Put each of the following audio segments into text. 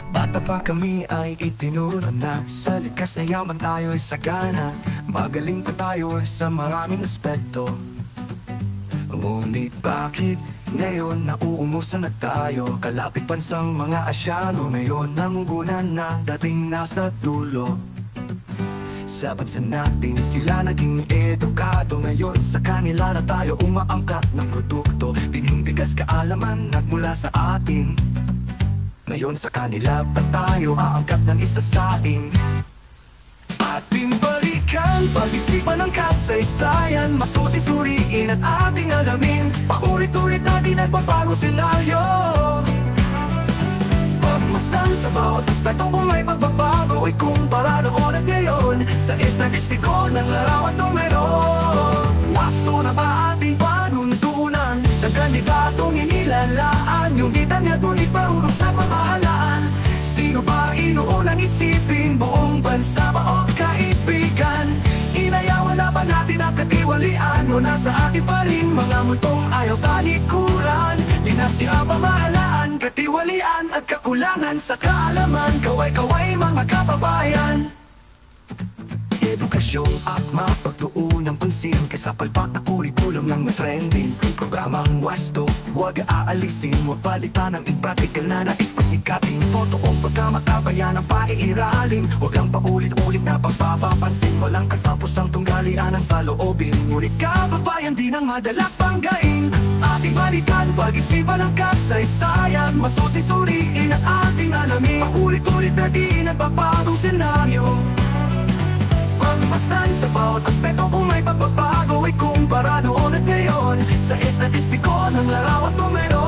Bata pa kami ay itinuro na sa likas na yaman tayo ay sagana. Magaling pa tayo sa maraming aspekto. Ngunit bakit ngayon nauumusan na tayo? Kalapit pansang mga Asyano, ngayon nangungunan na dating nasa dulo. Sa bansa natin sila naging edukado, ngayon sa kanila na tayo umaangkat ng produkto. Biningbigkas kaalaman nagmula sa atin, ngayon sa kanila pa tayo aangkat ng isa sa atin. Ating balikan, pag-isipan ng kasaysayan, masusisuriin at ating alamin. Paulit-ulit natin nagbabago senaryo. Pagmasdan sa bawat aspeto kung may pagbabago, ikumpara noon at ngayon sa estadistiko ng larawan numero. Wasto na ba ating panuntunan ng kandidatong inilalaan? Yung kita niya ngunit marunong sa pamahalaan. Sino ba inuunang isipin? Buong bansa ba o kaibigan? Inayawan na ba natin ang katiwalian? O nasa atin pa rin mga multong ayaw talikuran? Dinasya pamahalaan, katiwalian at kakulangan sa kaalaman. Kaway-kaway mga kababayan. Edukasyong akma, pagtuon ng pansin kaysa palpak na kurikulum ng trending. Programang wasto, huwag aalisin, huwag palitan ang impratikal na nais pasikatin. Totoong pagkamakabayan ang paiiralin, huwag lang paulit-ulit na pagpapapansin. Walang katapusang tunggalian ang saloobin, ngunit kababayan din ang madalas banggain. Ating balikan, pag-isipan ng kasaysayan, masusisuriin at ating alamin. Paulit-ulit na di nagbabagong senaryo. Pagmasdan sa bawat aspeto kung may pagbabago, ikumpara noon at ngayon sa estadistiko ng larawan numero.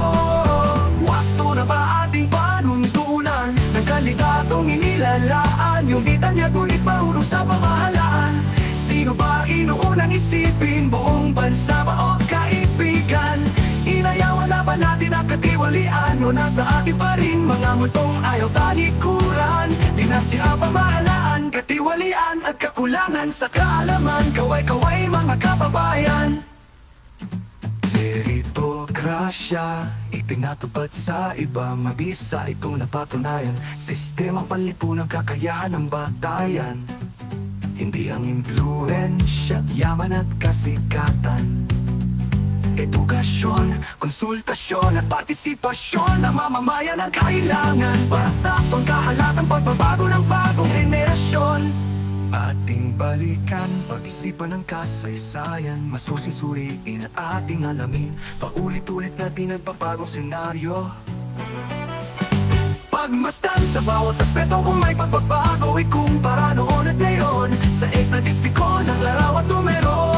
Wasto na ba ating panuntunan ng kandidatong inilalaan? Yung kita niya ngunit marunong sa pamahalaan. Sino ba inuunang isipin? Buong bansa ba o kaibigan? Inayawan na ba natin ang katiwalian? O nasa atin pa rin mga multong ayaw talikuran? Dinasya pamahalaan, katiwalian at kakulangan sa kaalaman. Kaway-kaway mga kababayan. Meritokrasya, ipinatupad sa iba, mabisa itong napatunayan. Sistemang panlipunang kakayahan ng batayan, hindi ang impluensya, yaman at kasikatan. Edukasyon, konsultasyon at partisipasyon ng mamamayan ang kailangan para sa pangkahalatang pagbabago ng bagong henerasyon. Ating balikan, pag-isipan ng kasaysayan, masusisuriin at ating alamin. Paulit-ulit natin nagbabagong senaryo. Pagmasdan sa bawat aspeto kung may pagbabago, ikumpara noon at ngayon sa estadistiko ng larawan numero.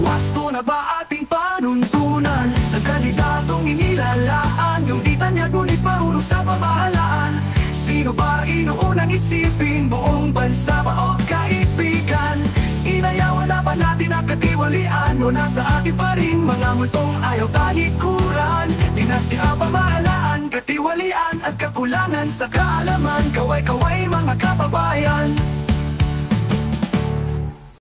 Wasto na ba ating panuntunan ng kandidatong inilalaan? Yung dita niya ngunit marunong sa pamahalaan. Sino ba inuunang isipin? Buong bansa ba o kaibigan? Inayawan na ba natin ang katiwalian? O nasa atin pa rin mga multong ayaw talikuran? Dinasya pamahalaan, katiwalian at kakulangan sa kaalaman. Kaway-kaway mga kababayan.